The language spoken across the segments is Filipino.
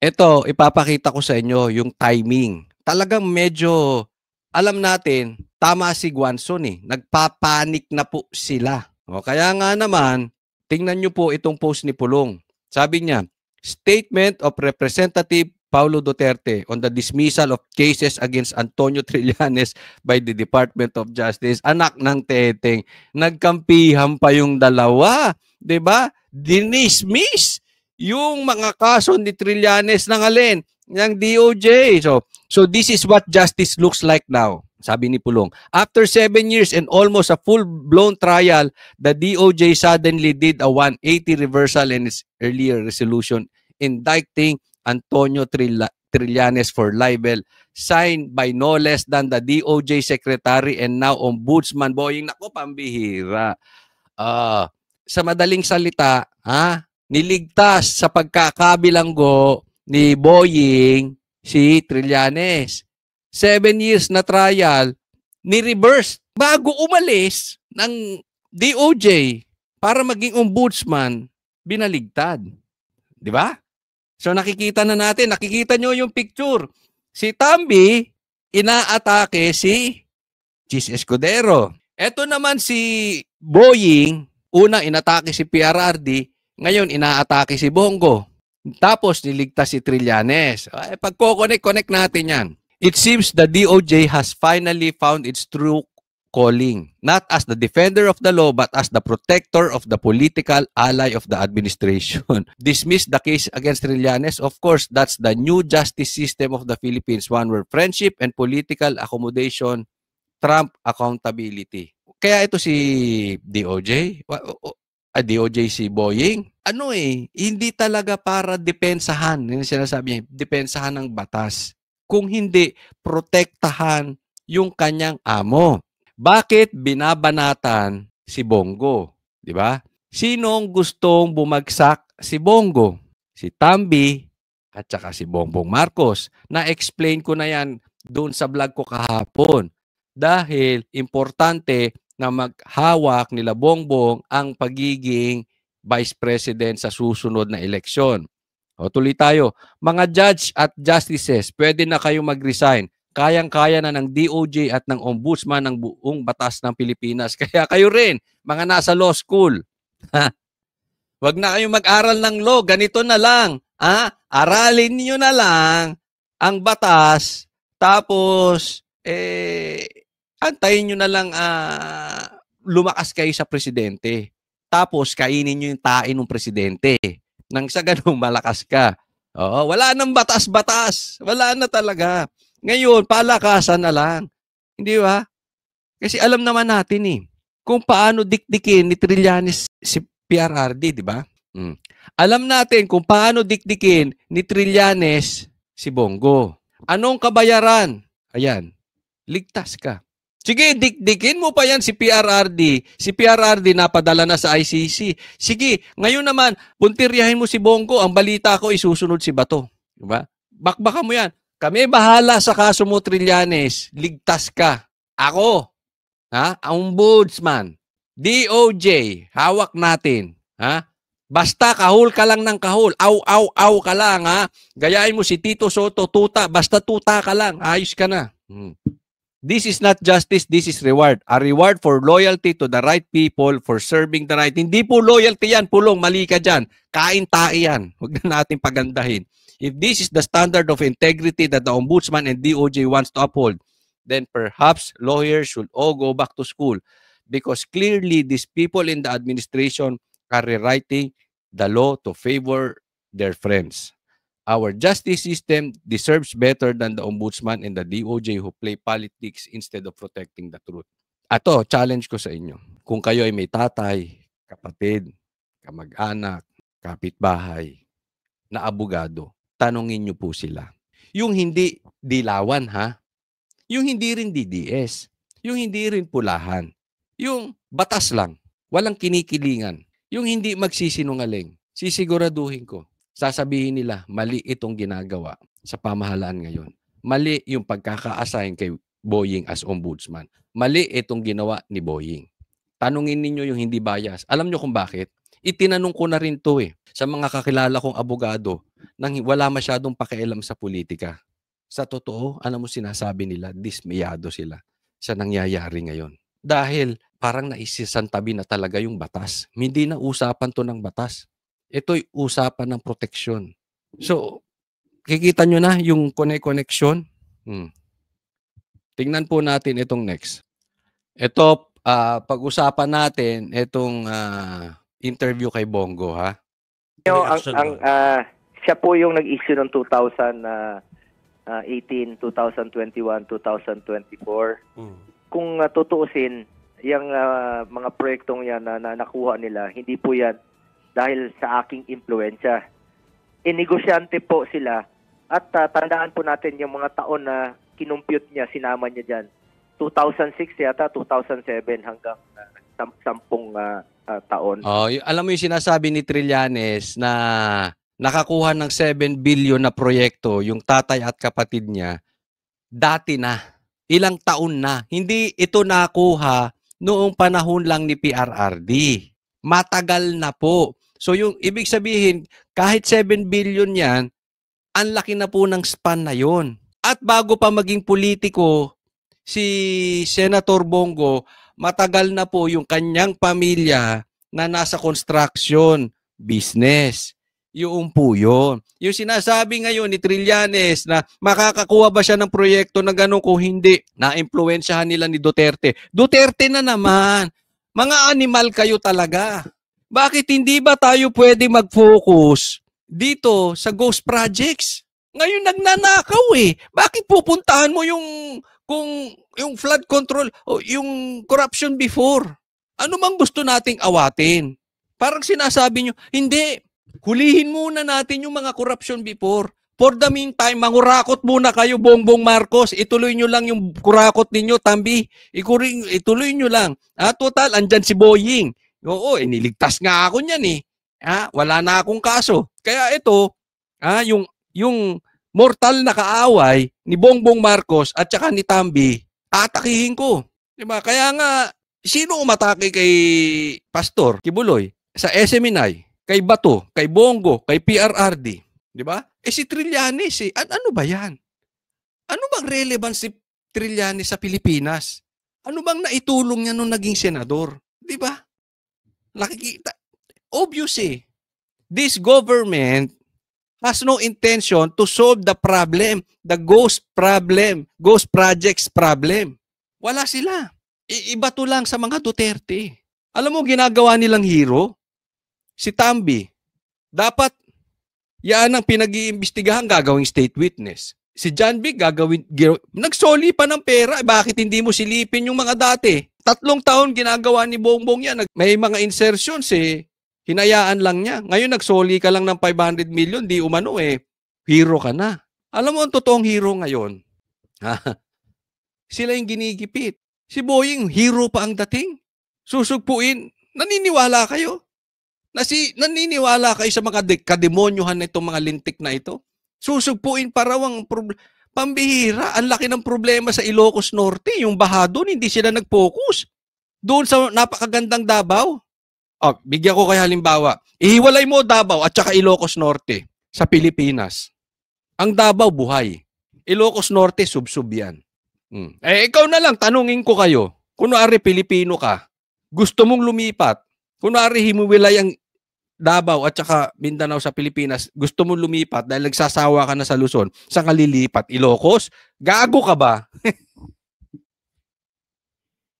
Ito, ipapakita ko sa inyo yung timing. Talagang medyo, alam natin, tama si Guanzon eh. Nagpapanik na po sila. O, kaya nga naman, tingnan nyo po itong post ni Pulong. Sabi niya, Statement of Representative Paulo Duterte on the dismissal of cases against Antonio Trillanes by the Department of Justice. Anak ng teteng, nagkampihan pa yung dalawa. 'Di ba? Dinismiss yung mga kaso ni Trillanes ng alin? Ng DOJ. So this is what justice looks like now. Sabi ni Pulong. After 7 years and almost a full-blown trial, the DOJ suddenly did a 180 reversal in its earlier resolution indicting Antonio Trillanes for libel, signed by no less than the DOJ Secretary and now Ombudsman Boying. Nako, pambihira. Sa madaling salita, niligtas sa pagkakabilanggo ni Boying si Trillanes. 7 years na trial, ni-reverse bago umalis ng DOJ para maging ombudsman, binaligtad. Di ba? So nakikita na natin, nakikita nyo yung picture. Si Tambi, inaatake si Chis Escudero. Ito naman si Boying, una inatake si PRRD, ngayon inaatake si Bongo. Tapos niligtas si Trillanes. Pagko-connect natin yan. It seems the DOJ has finally found its true calling, not as the defender of the law, but as the protector of the political ally of the administration. Dismiss the case against Trillanes. Of course, that's the new justice system of the Philippines, one where friendship and political accommodation trump accountability. Kaya ito si DOJ, DOJ si Boying, hindi talaga para depensahan, yung sinasabi niya, depensahan ng batas. Kung hindi, protektahan yung kanyang amo. Bakit binabanatan si Bongo? Di ba? Sinong gustong bumagsak si Bongo? Si Tambi at saka si Bongbong Marcos. Na-explain ko na yan doon sa vlog ko kahapon. Dahil importante na maghawak nila Bongbong ang pagiging Vice President sa susunod na eleksyon. O tuloy tayo. Mga judge at justices, pwede na kayo mag-resign. Kayang-kaya na ng DOJ at ng Ombudsman ng buong batas ng Pilipinas. Kaya kayo rin, mga nasa law school. Wag na kayong mag-aral ng law. Ganito na lang. Aralin niyo na lang ang batas. Tapos, antayin nyo na lang lumakas kayo sa presidente. Tapos, kainin nyo yung tain ng presidente. Nang sa ganun, malakas ka. Oo, wala nang batas-batas. Wala na talaga. Ngayon, palakasan na lang. Hindi ba? Kasi alam naman natin kung paano dikdikin ni Trillanes si PRRD, di ba? Alam natin kung paano dikdikin ni Trillanes si Bongo. Anong kabayaran? Ayan, ligtas ka. Sige, dikdikin mo pa yan si PRRD. Si PRRD napadala na sa ICC. Sige, ngayon naman, puntiryahin mo si Bongo. Ang balita ko, isusunod si Bato. Diba? Bakbakan mo yan. Kami bahala sa kaso mo, Trillanes. Ligtas ka. Ako, Ombudsman, DOJ, hawak natin. Basta kahul ka lang ng kahul. Aw ka lang, Gayahin mo si Tito Soto, tuta. Basta tuta ka lang. Ayos ka na. This is not justice, this is reward. A reward for loyalty to the right people, for serving the right. Hindi po loyalty yan, Pulong, mali ka dyan. Kain-tae yan. Huwag na natin pagandahin. If this is the standard of integrity that the Ombudsman and DOJ wants to uphold, then perhaps lawyers should all go back to school because clearly these people in the administration are rewriting the law to favor their friends. Our justice system deserves better than the Ombudsman and the DOJ who play politics instead of protecting the truth. Ato, challenge ko sa inyo. Kung kayo ay may tatay, kapatid, kamag-anak, kapitbahay, na abogado, tanungin niyo po sila. Yung hindi dilawan, Yung hindi rin DDS. Yung hindi rin pulahan. Yung batas lang. Walang kinikilingan. Yung hindi magsisinungaling. Sisiguraduhin ko. Sasabihin nila, mali itong ginagawa sa pamahalaan ngayon. Mali yung pagkaka-assign kay Boying as ombudsman. Mali itong ginawa ni Boying. Tanungin ninyo yung hindi bias. Alam nyo kung bakit? Itinanong ko na rin to sa mga kakilala kong abogado. nang wala masyadong pakialam sa politika. Sa totoo, alam mo sinasabi nila, dismayado sila sa nangyayari ngayon. Dahil parang naisisantabi na talaga yung batas. Hindi na usapan to ng batas. Ito'y usapan ng proteksyon. So, kikita nyo na yung connection. Tingnan po natin itong next. Ito, pag-usapan natin itong interview kay Bongo, ha? Siya po yung nag-issue ng 2018, 2021, 2024. Kung tutuusin, yung mga proyektong yan na nakuha nila, hindi po yan dahil sa aking impluensya. Negosyante po sila at tandaan po natin yung mga taon na kinumpute niya, sinama niya dyan. 2006 yata, 2007 hanggang 10 taon. Alam mo yung sinasabi ni Trillanes na nakakuha ng 7 billion na proyekto yung tatay at kapatid niya, dati na, ilang taon na. Hindi ito nakuha noong panahon lang ni PRRD. Matagal na po. So yung ibig sabihin, kahit 7 billion yan, ang laki na po ng span na yon. At bago pa maging politiko, si Senator Bongo, matagal na po yung kanyang pamilya na nasa construction business. Yung po yun. Yung sinasabi ngayon ni Trillanes na makakakuha ba siya ng proyekto na gano'n kung hindi, na-impluensyahan nila ni Duterte. Duterte na naman. Mga animal kayo talaga. Bakit hindi ba tayo pwede mag-focus dito sa ghost projects? Ngayon nagnanakaw eh. Bakit pupuntahan mo yung flood control o yung corruption before? Ano mang gusto nating awatin? Parang sinasabi nyo, hindi. Hulihin muna natin yung mga corruption before. For the meantime, mangurakot muna kayo, Bongbong Marcos. Ituloy nyo lang yung kurakot ninyo, Tambi. Ituloy nyo lang. Total, andyan si Boying. Oo, niligtas nga ako niyan eh. Wala na akong kaso. Kaya ito, yung mortal na kaaway ni Bongbong Marcos at saka ni Tambi, atakihin ko. Diba? Kaya nga, sino umatake kay Pastor Kibuloy? Sa SMNI, kay Bato, kay Bongo, kay PRRD. Diba? Si Trillanes eh. Ano ba yan? Ano bang relevance si Trillanes sa Pilipinas? Ano bang naitulong niya nung naging senador? Diba? Nakikita. Obvious eh. This government has no intention to solve the problem, the ghost problem, ghost projects problem. Wala sila. Iba to lang sa mga Duterte. Alam mo, ginagawa nilang hero? Si Tambi. Dapat, yan ang pinag-iimbestigahan, gagawing state witness. Si John Vic, nagsoli pa ng pera. Bakit hindi mo silipin yung mga dati? 3 taon ginagawa ni Bongbong yan. May mga insertions eh. Hinayaan lang niya. Ngayon nagsoli ka lang ng 500 million, di umano eh. Hero ka na. Alam mo ang totoong hero ngayon? Sila yung ginigipit. Si Boying, hero pa ang dating. Susugpuin. Naniniwala kayo? Naniniwala kayo sa mga kademonyohan na itong mga lintik na ito? Susugpuin pa raw ang pambihira. Ang laki ng problema sa Ilocos Norte. Yung baha doon, hindi sila nag-focus. Doon sa napakagandang Davao. Bigyan ko kayo halimbawa. Ihiwalay mo Davao at saka Ilocos Norte sa Pilipinas. Ang Davao buhay. Ilocos Norte subsub yan. Ikaw na lang, tanungin ko kayo. Kunwari Pilipino ka, gusto mong lumipat. Kunwari himuwilay ang Davao at saka Mindanao sa Pilipinas, gusto mong lumipat dahil nagsasawa ka na sa Luzon. Saan ka lilipat? Ilocos? Gago ka ba?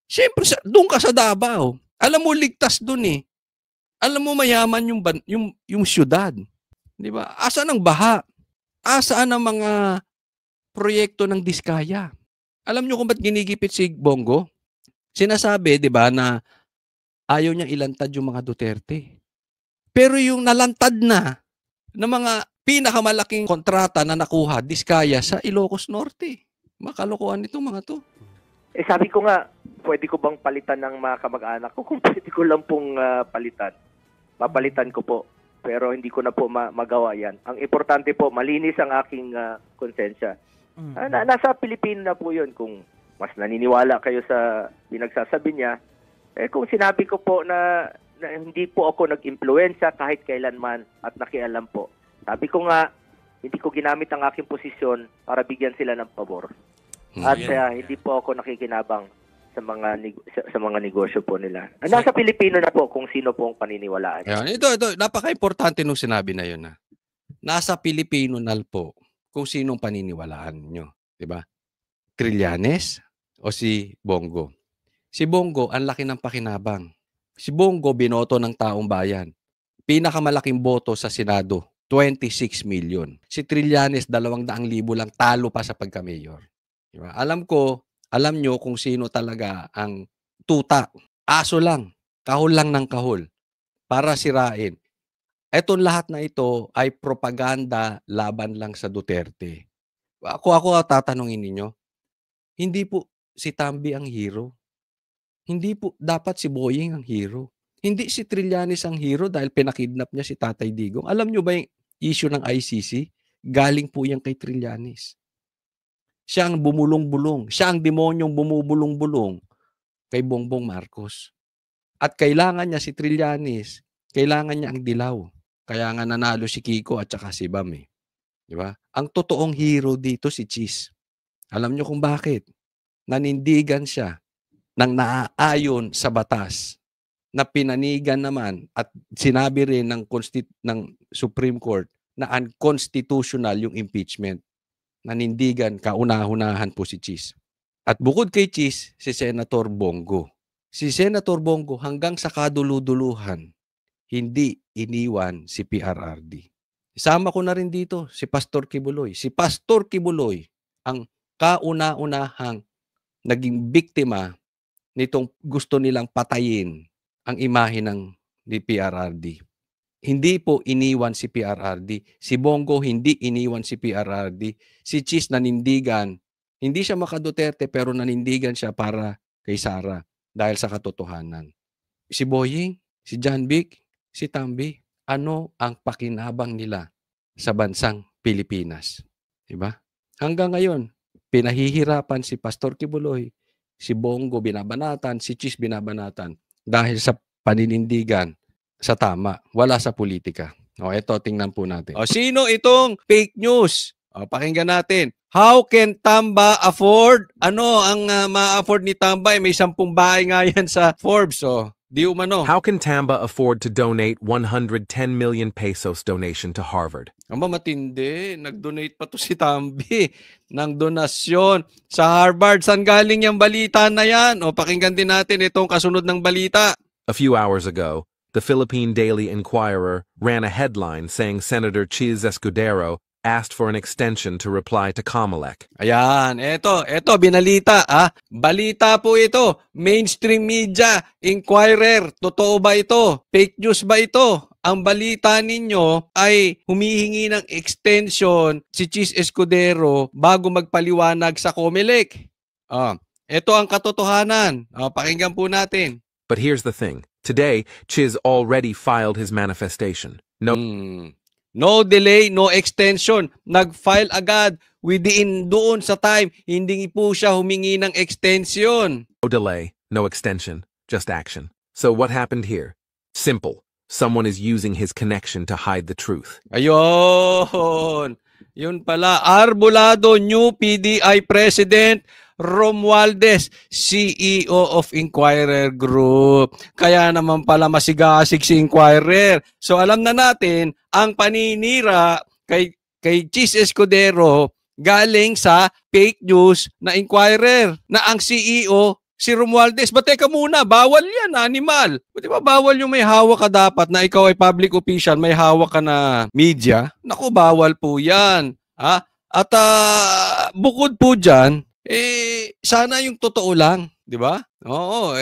Siyempre, doon ka sa Davao. Alam mo, ligtas doon eh. Alam mo, mayaman yung syudad. Di ba? Asaan ang baha? Asaan ang mga proyekto ng Diskaya? Alam nyo kung ba't ginigipit si Bongo? Sinasabi, di ba, na ayaw niyang ilantad yung mga Duterte. Pero yung nalantad na mga pinakamalaking kontrata na nakuha, Diskaya, sa Ilocos Norte. Makalokohan itong mga to. Sabi ko nga, pwede ko bang palitan ng mga kamag-anak ko? Kung pwede ko lang pong palitan, papalitan ko po. Pero hindi ko na po magawa yan. Ang importante po, malinis ang aking konsensya. Nasa Pilipino na po yun. Kung mas naniniwala kayo sa pinagsasabi niya, kung sinabi ko po na hindi po ako nag-impluensya kahit kailanman at nakialam po, Sabi ko nga, hindi ko ginamit ang aking posisyon para bigyan sila ng pabor. At hindi po ako nakikinabang sa mga negosyo po nila. Nasa Pilipino na po kung sino po ang paniniwalaan. Ito, napaka-importante nung sinabi na yun. Nasa Pilipino na po kung sinong paniniwalaan nyo. Diba? Trillanes o si Bongo? Si Bongo, ang laki ng pakinabang. Si Bongo, binoto ng taong bayan. Pinakamalaking boto sa Senado, 26 million. Si Trillanes, 200,000 lang, talo pa sa pagka-mayor. Diba? Alam nyo kung sino talaga ang tuta. Aso lang, kahol lang ng kahol para sirain. Etong lahat na ito ay propaganda laban lang sa Duterte. Ako tatanungin ninyo, hindi po si Tambi ang hero. Hindi po dapat si Boying ang hero. Hindi si Trillanes ang hero dahil pinakidnap niya si Tatay Digong. Alam nyo ba yung issue ng ICC? Galing po yan kay Trillanes. Siya ang bumulong-bulong. Siya ang demonyong bumubulong-bulong kay Bongbong Marcos. At kailangan niya si Trillanes. Kailangan niya ang dilaw. Kaya nga nanalo si Kiko at saka si Bam. Diba? Ang totoong hero dito si Cheese. Alam niyo kung bakit? Nanindigan siya ng naaayon sa batas na pinanigan naman at sinabi rin ng Supreme Court na unconstitutional yung impeachment. Nanindigan, kauna-unahan po si Cheese. At bukod kay Cheese, si Senator Bongo. Si Senator Bongo hanggang sa kaduluduluhan, hindi iniwan si PRRD. Isama ko na rin dito si Pastor Kibuloy. Si Pastor Kibuloy ang kauna-unahang naging biktima nitong gusto nilang patayin ang imahe ni PRRD. Hindi po iniwan si PRRD. Si Bongo hindi iniwan si PRRD. Si Cheese nanindigan. Hindi siya maka-Duterte pero nanindigan siya para kay Sara dahil sa katotohanan. Si Boying, si John Vic, si Tambi, ano ang pakinabang nila sa bansang Pilipinas? Diba? Hanggang ngayon, pinahihirapan si Pastor Kibuloy, si Bongo binabanatan, si Cheese binabanatan dahil sa paninindigan sa tama, wala sa politika. O, eto, tingnan po natin. O, sino itong fake news? O, pakinggan natin. How can Tamba afford? Ano ang ma-afford ni Tamba? May 10 bahay nga yan sa Forbes. O, di umano. How can Tamba afford to donate 110 million pesos donation to Harvard? Aba, matindi. Nag-donate pa to si Tambi ng donasyon sa Harvard. Saan galing yung balita na yan? O, pakinggan din natin itong kasunod ng balita. A few hours ago, the Philippine Daily Inquirer ran a headline saying Senator Chiz Escudero asked for an extension to reply to Comelec. Ayan, eto, binalita. Balita po ito. Mainstream media, Inquirer. Totoo ba ito? Fake news ba ito? Ang balita ninyo ay humihingi ng extension si Chiz Escudero bago magpaliwanag sa Comelec. Ito ang katotohanan. Pakinggan po natin. But here's the thing. Today, Chiz already filed his manifestation. No delay, no extension. Nag-file agad within doon sa time. Hindi po siya humingi ng extension. No delay, no extension, just action. So what happened here? Simple. Someone is using his connection to hide the truth. Ayun. Yun pala. Arbolado, new PDI President Romualdez, CEO of Inquirer Group. Kaya naman pala masigasig si Inquirer. So alam na natin, ang paninira kay Chiz Escudero galing sa fake news na Inquirer na ang CEO si Romualdez. But teka muna, bawal yan, animal. Di ba bawal yung may hawak ka dapat na ikaw ay public official, may hawak ka na media? Naku, bawal po yan. At bukod po dyan, sana yung totoo lang, di ba? Oo,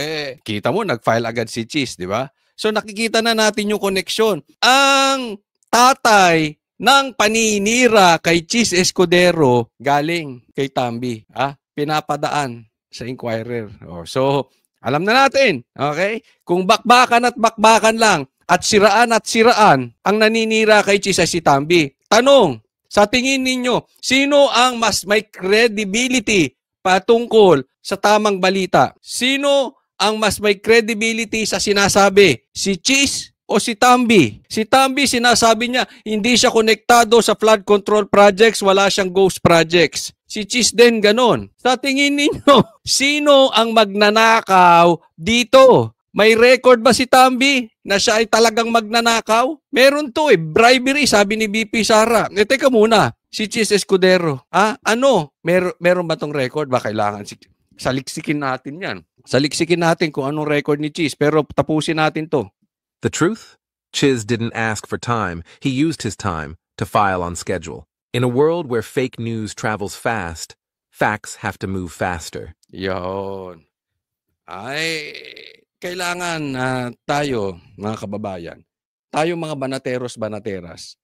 kita mo, nag-file agad si Cheese, di ba? So nakikita na natin yung koneksyon. Ang tatay ng paninira kay Cheese Escudero galing kay Tambi, pinapadaan sa Inquirer. So, alam na natin, okay? Kung bakbakan at bakbakan lang at siraan ang naninira kay Cheese ay si Tambi. Tanong, sa tingin ninyo, sino ang mas may credibility patungkol sa tamang balita? Sino ang mas may credibility sa sinasabi? Si Cheese O si Tambi? Si Tambi, sinasabi niya, hindi siya konektado sa flood control projects, wala siyang ghost projects. Si Cheese din, ganon. Sa tingin ninyo, sino ang magnanakaw dito? May record ba si Tambi na siya ay talagang magnanakaw? Meron to bribery, sabi ni BP Sara. Teka muna, si Cheese Escudero. Ano? Meron ba tong record? Ba kailangan saliksikin natin yan. Saliksikin natin kung anong record ni Cheese, pero tapusin natin to. The truth? Chiz didn't ask for time. He used his time to file on schedule. In a world where fake news travels fast, facts have to move faster. Yon. Ay, kailangan tayo, mga kababayan, tayo mga banateros-banateras,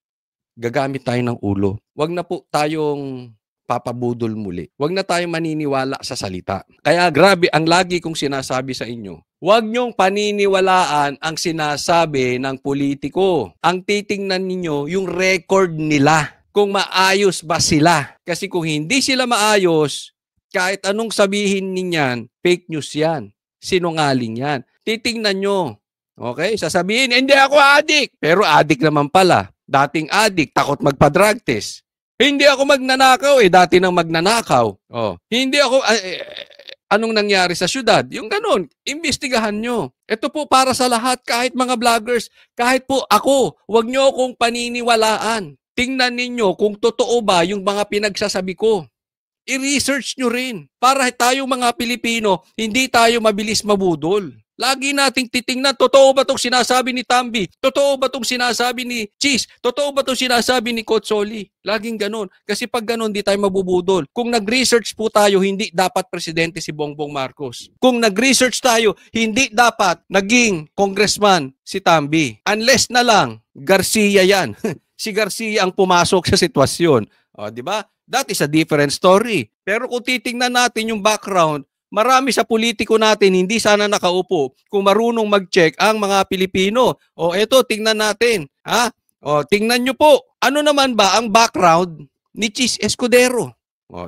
gagamit tayo ng ulo. Huwag na po tayong papabudol muli. Huwag na tayong maniniwala sa salita. Kaya grabe, ang lagi kong sinasabi sa inyo, huwag niyong paniniwalaan ang sinasabi ng politiko. Ang titingnan ninyo, yung record nila. Kung maayos ba sila. Kasi kung hindi sila maayos, kahit anong sabihin ninyan, fake news yan. Sinungaling yan. Titingnan nyo. Okay? Sasabihin, hindi ako addict. Pero addict naman pala. Dating addict, takot magpa-drug test. Hindi ako magnanakaw dati nang magnanakaw. Hindi ako, anong nangyari sa syudad? Yung ganun, imbestigahan nyo. Ito po para sa lahat, kahit mga vloggers, kahit po ako, huwag nyo akong paniniwalaan. Tingnan ninyo kung totoo ba yung mga pinagsasabi ko. I-research nyo rin. Para tayo mga Pilipino, hindi tayo mabilis mabudol. Lagi nating titingnan, totoo ba itong sinasabi ni Tambi? Totoo ba itong sinasabi ni Cheese? Totoo ba itong sinasabi ni Coach Soli? Laging ganun. Kasi pag ganun, di tayo mabubudol. Kung nag-research po tayo, hindi dapat presidente si Bongbong Marcos. Kung nag-research tayo, hindi dapat naging congressman si Tambi. Unless na lang, Garcia yan. Si Garcia ang pumasok sa sitwasyon. Di ba? That is a different story. Pero kung titingnan natin yung background, marami sa politiko natin hindi sana nakaupo kung marunong mag-check ang mga Pilipino. Eto, tingnan natin. Tingnan nyo po. Ano naman ba ang background ni Cheese Escudero?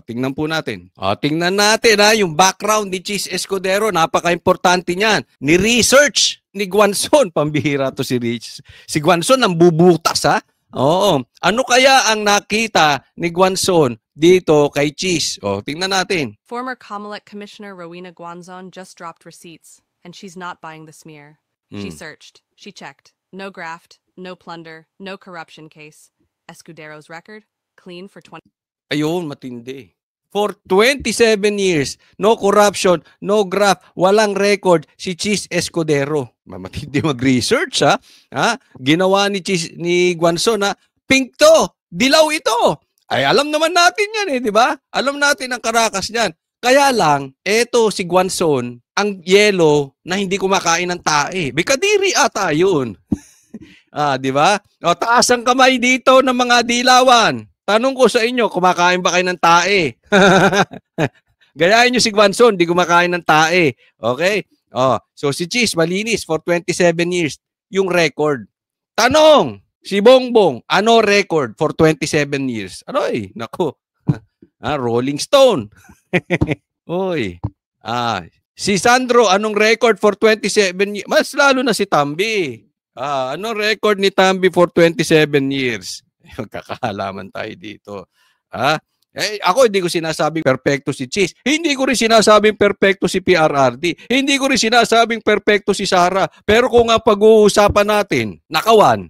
Tingnan po natin. Tingnan natin yung background ni Cheese Escudero. Napaka-importante niyan. Ni-research ni Guanzon. Pambihira to si Rich. Si Guanzon ang bubutas Ano kaya ang nakita ni Guanzon dito kay Cheese? Tingnan natin. Former Comelec Commissioner Rowena Guanzon just dropped receipts, and she's not buying the smear. She searched. She checked. No graft, no plunder, no corruption case. Escudero's record, clean for 20... Ayun, matindi. For 27 years, no corruption, no graft, walang record si Cheese Escudero. Matindi mag-research, Ginawa ni Guanzon, pink to, dilaw ito. Ay, alam naman natin yan di ba? Alam natin ang karakas niyan. Kaya lang, eto si Guanzon, ang yellow na hindi kumakain ng tae. Bikadiri ata yun. Di ba? Taas ang kamay dito ng mga dilawan. Tanong ko sa inyo, kumakain ba kayo ng tae? Gayahin nyo si Guanzon, di kumakain ng tae. Okay? So si Cheese, malinis for 27 years. Yung record. Tanong! Si Bongbong, ano record for 27 years? Naku. Rolling Stone. Oy. Si Sandro, anong record for 27 years? Mas lalo na si Tambi. Anong record ni Tambi for 27 years? Magkakahalaman tayo dito. Ako hindi ko sinasabing perfecto si Cheese. Hindi ko rin sinasabing perfecto si PRRD. Hindi ko rin sinasabing perfecto si Sara. Pero kung ang pag-uusapan natin, nakawan.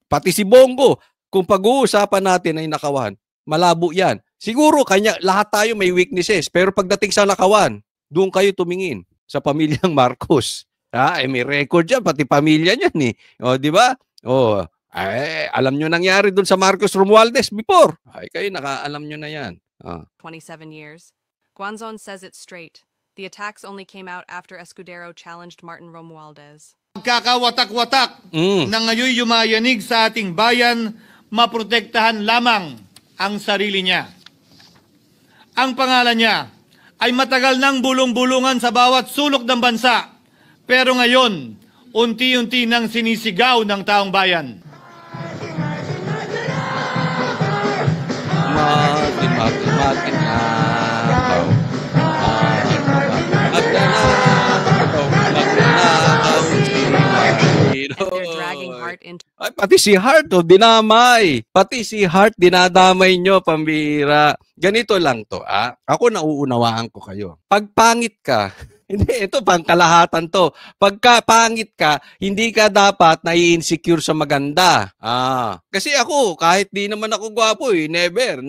Pati si Bongo, kung pag-uusapan natin ay nakawan, malabo yan. Siguro lahat tayo may weaknesses. Pero pagdating sa nakawan, doon kayo tumingin sa pamilyang Marcos. May record yan, pati pamilya niyan di ba? Alam nyo nangyari doon sa Marcos Romualdez before. Kayo nakaalam nyo na yan. 27 years. Guanzon says it straight. The attacks only came out after Escudero challenged Martin Romualdez. Magkakawatak-watak na ngayon yumayanig sa ating bayan, maprotektahan lamang ang sarili niya. Ang pangalan niya ay matagal nang bulong-bulungan sa bawat sulok ng bansa. Pero ngayon, unti-unti nang sinisigaw ng taong bayan. If they're Ay, pati si Hart, dinamay. Pati si Hart, dinadamay nyo, pambira. Ganito lang to, Ako nauunawaan ko kayo. Pag pangit ka, hindi, ito pangkalahatan to. Pagka pangit ka, hindi ka dapat nai-insecure sa maganda. Kasi ako, kahit di naman ako gwapo, never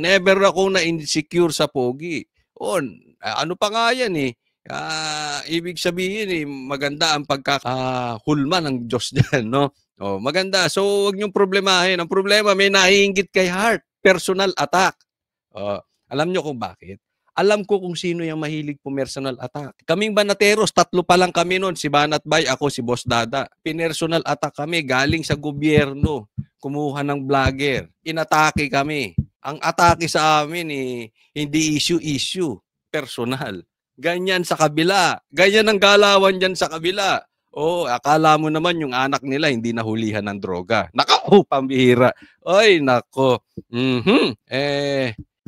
ako na-insecure sa pogi. Ano pa nga yan ibig sabihin maganda ang pagkakahulma ng Diyos dyan, no? Maganda. So, huwag niyong problemahin. Ang problema, may naiinggit kay Hart. Personal attack. Alam niyo kung bakit? Alam ko kung sino yung mahilig po personal attack. Kaming banateros, 3 pa lang kami noon. Si Banat Bay, ako, si Boss Dada. Pinersonal attack kami galing sa gobyerno. Kumuha ng vlogger. Inatake kami. Ang atake sa amin, hindi issue. Personal. Ganyan sa kabila. Ganyan ang galawan dyan sa kabila. Akala mo naman yung anak nila hindi nahulihan ng droga. Nako, pambihira. Oy, nako.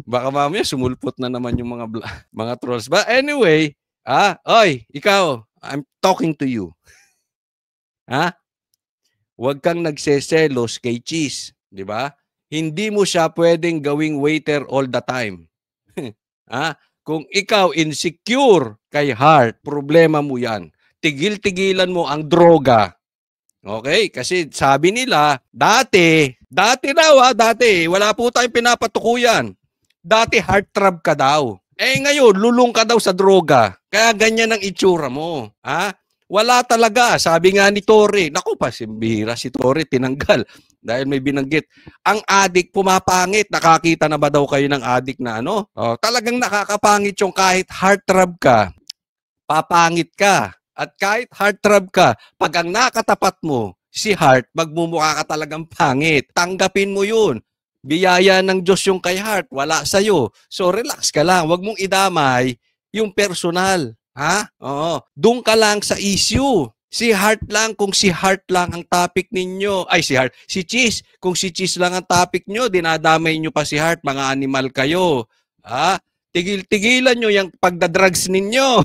Baka mamaya sumulpot na naman yung mga trolls. But anyway, ikaw, I'm talking to you. Huwag kang nagseselos kay Cheese, di ba? Hindi mo siya pwedeng gawing waiter all the time. Kung ikaw insecure kay Hart, problema mo yan. Tigil-tigilan mo ang droga. Okay? Kasi sabi nila, dati wala po tayong pinapatukuyan. Dati heart trap ka daw. Ngayon, lulong ka daw sa droga. Kaya ganyan ang itsura mo. Wala talaga. Sabi nga ni Torre, naku pa, simbira si Torre, tinanggal. Dahil may binanggit. Ang adik pumapangit. Nakakita na ba daw kayo ng adik na talagang nakakapangit yung kahit heart trap ka. Papangit ka. At kahit heartthrob ka, pag ang nakatapat mo, si Hart, magmumukha ka talagang pangit. Tanggapin mo yun. Biyaya ng Diyos yung kay Hart, wala sa'yo. So relax ka lang, huwag mong idamay yung personal. Doon ka lang sa issue. Si Hart lang, kung si Hart lang ang topic ninyo. Si Cheese, kung si Cheese lang ang topic nyo, dinadamay nyo pa si Hart, mga animal kayo. Tigil-tigilan nyo yung pagdadrugs ninyo.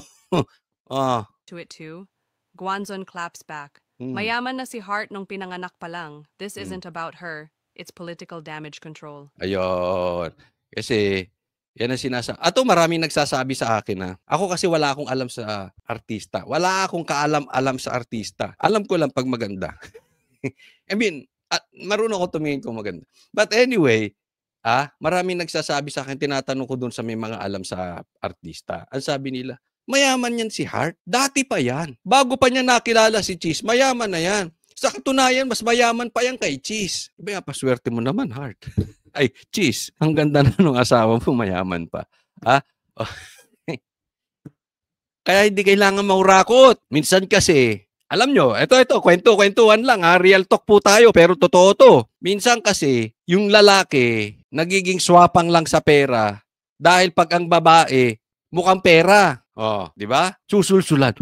To it too. Guanzon claps back. Mayaman na si Hart nung pinanganak pa lang. This isn't about her. It's political damage control. Ayun. Kasi, yan ang sinasabi. Ato maraming nagsasabi sa akin Ako kasi wala akong alam sa artista. Wala akong kaalam-alam sa artista. Alam ko lang pag maganda. Marunong ako tumingin kung maganda. But anyway, maraming nagsasabi sa akin, tinatanong ko dun sa may mga alam sa artista. Ang sabi nila, mayaman yan si Hart. Dati pa yan. Bago pa niya nakilala si Cheese, mayaman na yan. Sa katunayan, mas mayaman pa yan kay Cheese. Iba nga, paswerte mo naman, Hart. Cheese, ang ganda na nung asawa mo, mayaman pa. Kaya hindi kailangan maurakot. Minsan kasi, alam nyo, ito, kwento-kwentuhan lang real talk po tayo, pero totoo to. Minsan kasi, yung lalaki, nagiging swapang lang sa pera, dahil pag ang babae, mukhang pera. Di ba? Susulsulan.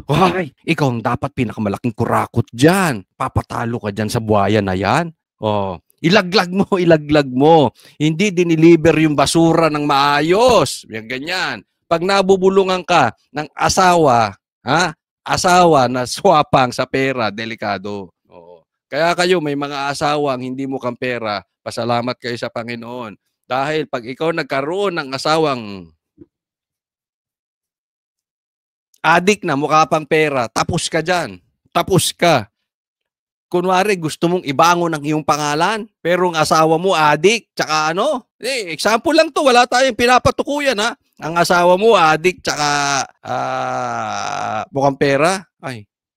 Ikaw ang dapat pinakamalaking kurakot dyan. Papatalo ka dyan sa buhaya na yan. Ilaglag mo. Hindi diniliver yung basura ng maayos. Yan ganyan. Pag nabubulungan ka ng asawa na swapang sa pera, delikado. Kaya kayo, may mga asawang hindi mo kang pera, pasalamat kayo sa Panginoon. Dahil pag ikaw nagkaroon ng asawang adik na, mukha pang pera, tapos ka dyan. Tapos ka. Kunwari, gusto mong ibangon ang iyong pangalan, pero ang asawa mo, adik, tsaka example lang to, wala tayong pinapatukuyan Ang asawa mo, adik, tsaka mukhang pera,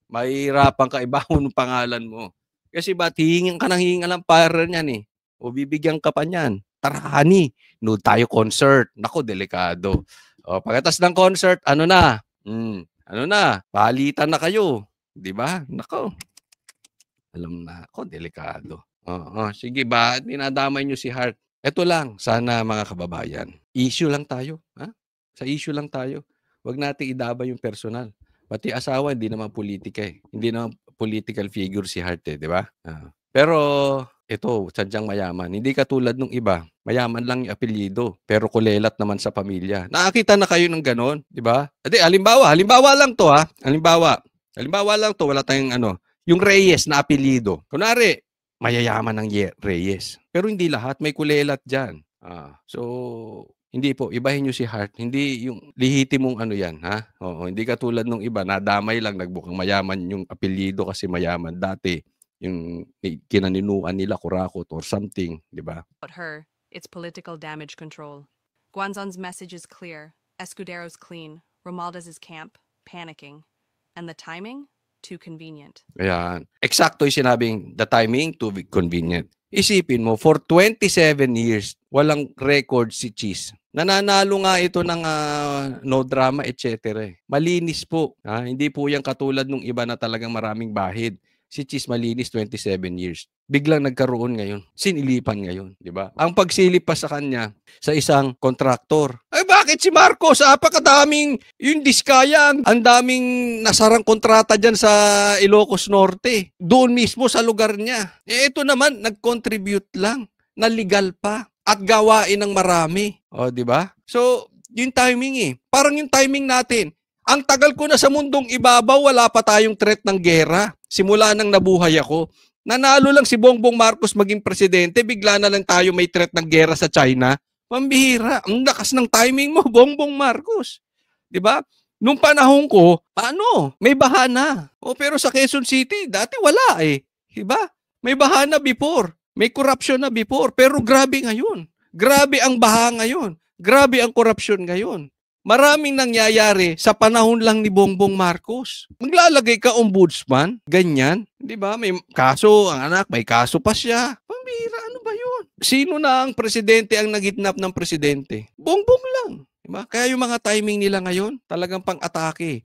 mahirapan ka ibangon ang pangalan mo. Kasi ba't hihingin ka ng hihingin lang para niyan O bibigyan ka pa niyan. Tara, honey, nood tayo concert. Nako, delikado. Pagkatas ng concert, palitan na kayo. Di ba? Nako. Alam na ako, delikado. Sige, ba? Dinadamay nyo si Hart. Ito lang, sana mga kababayan. Issue lang tayo. Sa issue lang tayo. Huwag natin idabay yung personal. Pati asawa, hindi naman politika Hindi naman political figure si Hart di ba? Pero, ito, sadyang mayaman. Hindi katulad nung iba. Mayaman lang yung apelyido, pero kulelat naman sa pamilya. Nakakita na kayo ng ganon, di ba? Halimbawa lang to Halimbawa lang to, wala tayong yung Reyes na apelyido. Kunwari, mayayaman ng Reyes. Pero hindi lahat, may kulelat diyan. So hindi po, ibahin niyo si Hart. Hindi yung lehitimong ano yan, ha? Oo, hindi katulad nung iba, nadamay lang, nagbukang mayaman yung apelyido kasi mayaman dati. Yung kinaninuan nila, Kurakot or something, di ba? About her, it's political damage control. Guanzon's message is clear. Escudero's clean. Romualdez is camp, panicking. And the timing? Too convenient. Ayan. Eksakto yung sinabing the timing, too convenient. Isipin mo, for 27 years, walang record si Cheese. Nananalo nga ito ng no drama, etc. Malinis po. Hindi po yan katulad nung iba na talagang maraming bahid. Si Cheese malinis 27 years. Biglang nagkaroon ngayon. Sinilipan ngayon, di ba? Ang pagsilip pa sa kanya sa isang kontraktor. Ay bakit si Marcos? Apakadaming yung Diskayang. Ang daming nasarang kontrata dyan sa Ilocos Norte. Doon mismo sa lugar niya. Ito naman, nag-contribute lang. Na legal pa. At gawain ng marami. O, di ba? So, yung timing Parang yung timing natin. Ang tagal ko na sa mundong ibabaw, wala pa tayong threat ng gera. Simula nang nabuhay ako. Nanalo lang si Bongbong Marcos maging presidente, bigla na lang tayo may threat ng gera sa China. Pambihira. Ang lakas ng timing mo, Bongbong Marcos. 'Di ba? Nung panahon ko, may bahana. Pero sa Quezon City, dati wala 'Di ba? May bahana before. May corruption na before. Pero grabe ngayon. Grabe ang baha ngayon. Grabe ang corruption ngayon. Maraming nangyayari sa panahon lang ni Bongbong Marcos. Maglalagay ka ombudsman, ganyan. Di ba? May kaso, ang anak, may kaso pa siya. Pambira, ano ba yun? Sino na ang presidente ang nagitnap ng presidente? Bongbong lang. Diba? Kaya yung mga timing nila ngayon, talagang pang-atake.